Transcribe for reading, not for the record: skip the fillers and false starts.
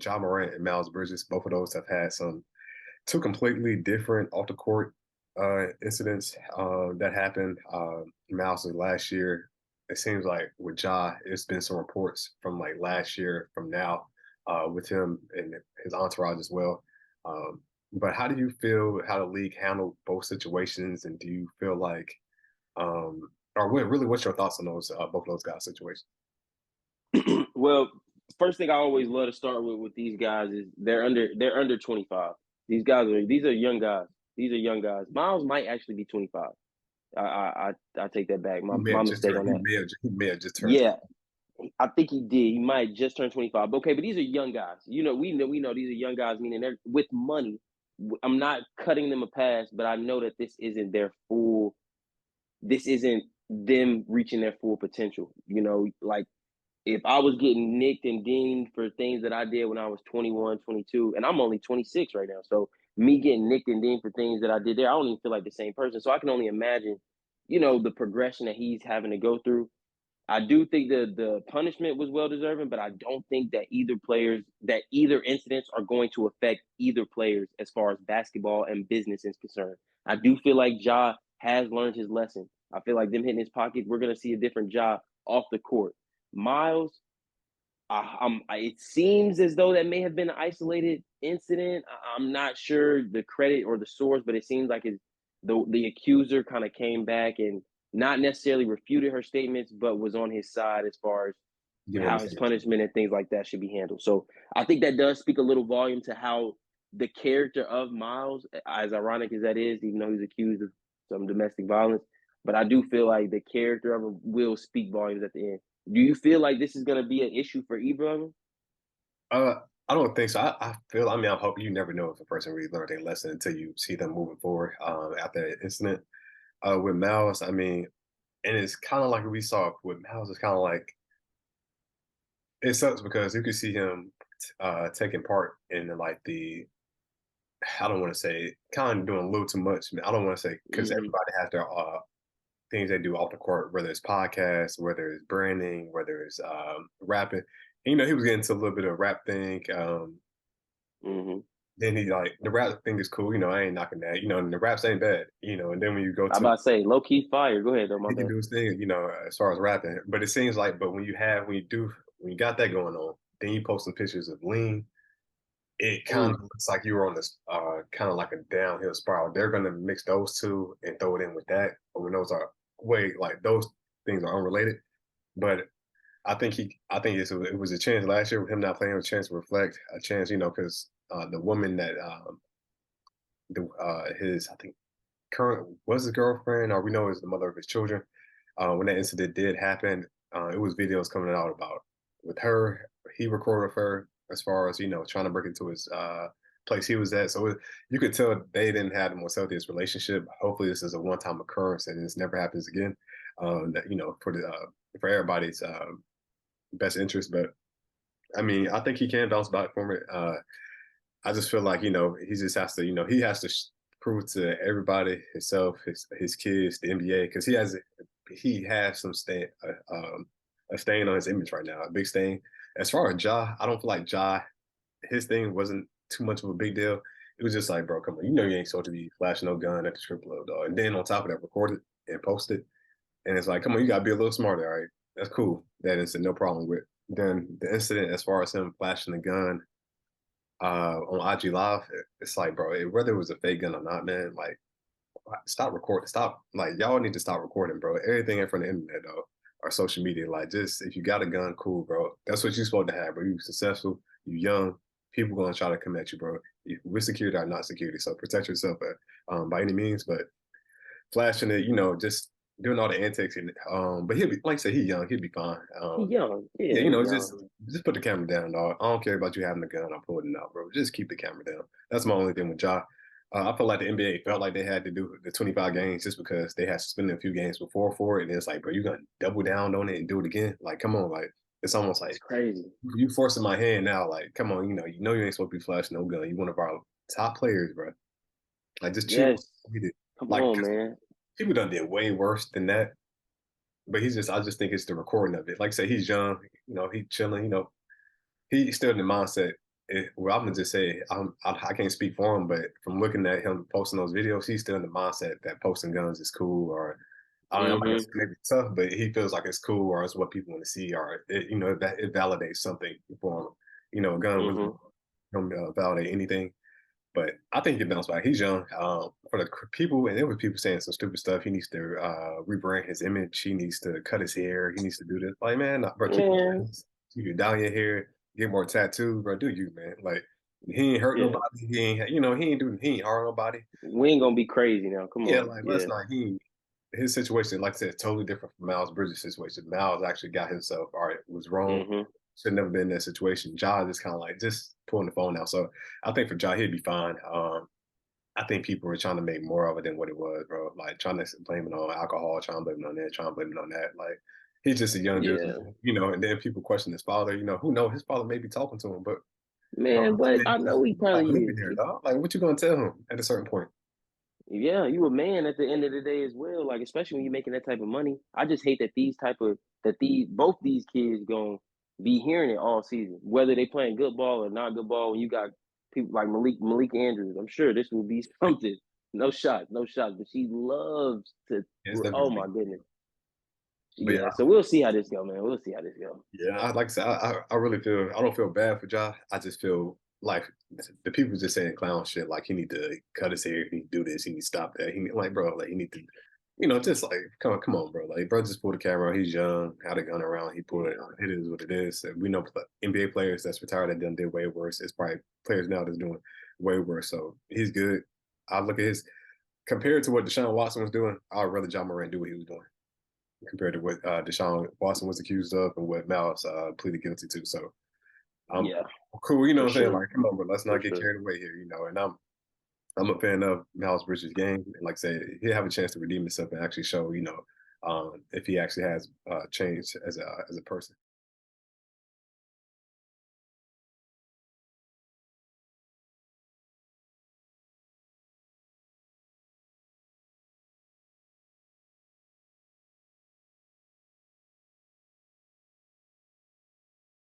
Ja Morant and Miles Bridges. Both of those have had some two completely different off the court incidents that happened. Miles last year. It seems like with Ja, it's been some reports from like last year, from now, with him and his entourage as well. But how do you feel how the league handled both situations, and do you feel like, or really, what's your thoughts on those both of those guys' situations? Well, first thing I always love to start with these guys is they're under 25. These are young guys. These are young guys. Miles might actually be 25. I take that back. My mistake on that. He may have just turned. Yeah, I think he did. He might just turn 25. But okay, but these are young guys. We know these are young guys, meaning they're with money. I'm not cutting them a pass, but I know that this isn't them reaching their full potential. Like if I was getting nicked and dinged for things that I did when I was 21, 22, and I'm only 26 right now. So me getting nicked and dinged for things that I did there, I don't even feel like the same person. So I can only imagine, the progression that he's having to go through. I do think the punishment was well deserving, but I don't think that either incidents are going to affect either players as far as basketball and business is concerned. I do feel like Ja has learned his lesson. I feel like them hitting his pocket, we're gonna see a different Ja off the court. Miles, it seems as though that may have been an isolated incident. I'm not sure the credit or the source, but it seems like the accuser kind of came back and not necessarily refuted her statements, but was on his side as far as Give him a how his second. punishment and things like that should be handled. So I think that does speak a little volume to how the character of Miles, as ironic as that is, even though he's accused of some domestic violence, but I do feel like the character of him will speak volumes at the end. Do you feel like this is going to be an issue for either of them? Uh, I don't think so. I feel. I mean, I hope you never know if a person really learned a lesson until you see them moving forward after an incident. With Miles, I mean, and it's kind of like we saw with Miles. It's kind of like it sucks because you can see him taking part in like the. I don't want to say kind of doing a little too much. I don't want to say because Mm-hmm. everybody has their things they do off the court, whether it's podcasts, whether it's branding, whether it's rapping. And, he was getting into a little bit of rap thing. Mm-hmm. Then he like the rap thing is cool, I ain't knocking that, and the raps ain't bad. And then when you go I to about to say low key fire. Go ahead though, my he can bad. do his thing, as far as rapping. But it seems like, but when you got that going on, then you post some pictures of lean. It kind of Mm. looks like you were on this kind of like a downhill spiral. They're gonna mix those two and throw it in with that. But when those things are unrelated. But it was a chance last year with him not playing, a chance to reflect, a chance, because the woman that his I think current was his girlfriend, or we know is the mother of his children. When that incident did happen, it was videos coming out about with her. He recorded her as far as trying to break into his place he was at. So you could tell they didn't have the most healthiest relationship. Hopefully, this is a one-time occurrence and this never happens again. That for everybody's best interest. But I mean, I think he can bounce back from it. I just feel like he just has to he has to prove to everybody, himself, his kids, the NBA, because he has some a stain on his image right now, a big stain. As far as Ja, I don't feel like Ja, his thing wasn't too much of a big deal. It was just like, bro, come on, you ain't supposed to be flashing no gun at the strip club, dog. And then on top of that, record it and post it. And it's like, come on, you gotta be a little smarter, all right? That's cool. That incident, no problem with. Then the incident as far as him flashing the gun on IG Live, it's like, bro, whether it was a fake gun or not, man, like, stop recording. Stop. Like, y'all need to stop recording, bro. Everything in front of the internet, though, or social media. Like, just if you got a gun, cool, bro. That's what you're supposed to have, bro. You successful, you young. People gonna try to come at you, bro. With security or not security, so protect yourself by any means. But flashing it, just doing all the antics, and but he'll be like I said, he's young, he'll be fine. He young. Yeah, Yeah, he just put the camera down, dog. I don't care about you having the gun or pulling it out, bro. Just keep the camera down. That's my only thing with Ja. I felt like the NBA felt like they had to do the 25 games just because they had suspended a few games before for it. And it's like, bro, you gonna double down on it and do it again? Like, come on, like it's almost It's like crazy. you forcing my hand now. Like, come on, you ain't supposed to be flashing no gun. You one of our top players, bro. Like, just chill. Yes. Come Like, on, 'cause man. people done did way worse than that. But I just think it's the recording of it. Like I say, he's young, he chilling, he's still in the mindset. well, I'm gonna just say I can't speak for him, but from looking at him posting those videos, he's still in the mindset that posting guns is cool, or I mean, I'm not gonna say Hmm. maybe it's tough, but he feels like it's cool, or it's what people want to see, or that it validates something for him. A gun really Hmm. don't validate anything. But I think he can bounce back. He's young. For the people, and there was people saying some stupid stuff. He needs to rebrand his image. He needs to cut his hair. He needs to do this. Like, man, nah, bro, keep your Man, dreads. You can dye your hair, get more tattoos, bro. Do you, man? Like, he ain't hurt yeah, nobody. He ain't harm nobody. we ain't gonna be crazy now. Come Yeah, on, like let's yeah. not. His situation, like I said, is totally different from Miles Bridges' situation. Miles actually got himself all right. Was wrong. Hmm. Should never been in that situation. Ja is kind of like just pulling the phone out. So I think for Ja, he'd be fine. I think people were trying to make more of it than what it was, bro. Like trying to blame it on alcohol, trying to blame it on that, trying to blame it on that. Like he's just a young dude, Yeah, and then people question his father. Who knows? His father may be talking to him, but bro, man, but I he's know he like probably living is. there, dog. Like what you gonna tell him at a certain point? Yeah, you a man at the end of the day as well. Like especially when you're making that type of money. I just hate that these both these kids gonna be hearing it all season, whether they playing good ball or not good ball. When you got people like Malik Andrews, I'm sure this will be something. No shot, no shot. But she loves to. It's definitely Oh gonna my be. goodness. But Yeah. So we'll see how this go, man. We'll see how this go. yeah, like I said, I really feel I don't feel bad for Ja. I just feel like the people just saying clown shit. Like he need to cut his hair, he need to do this, he need to stop that. Like bro, like he need to, just like come on, bro. Like bro, just pull the camera. He's young, had a gun around. He pulled it. Yeah. It is what it is. And we know NBA players that's retired that done did way worse. It's probably players now that's doing way worse. So he's good. I look at his compared to what Deshaun Watson was doing. I'd rather John Morant do what he was doing compared to what Deshaun Watson was accused of and what Miles pleaded guilty to. So I'm Yeah, cool. You know for what I'm saying? sure. Like, come on, but let's For not get sure. carried away here. And I'm a fan of Miles Bridges' game, and like I said, he'll have a chance to redeem himself and actually show if he actually has changed as a person.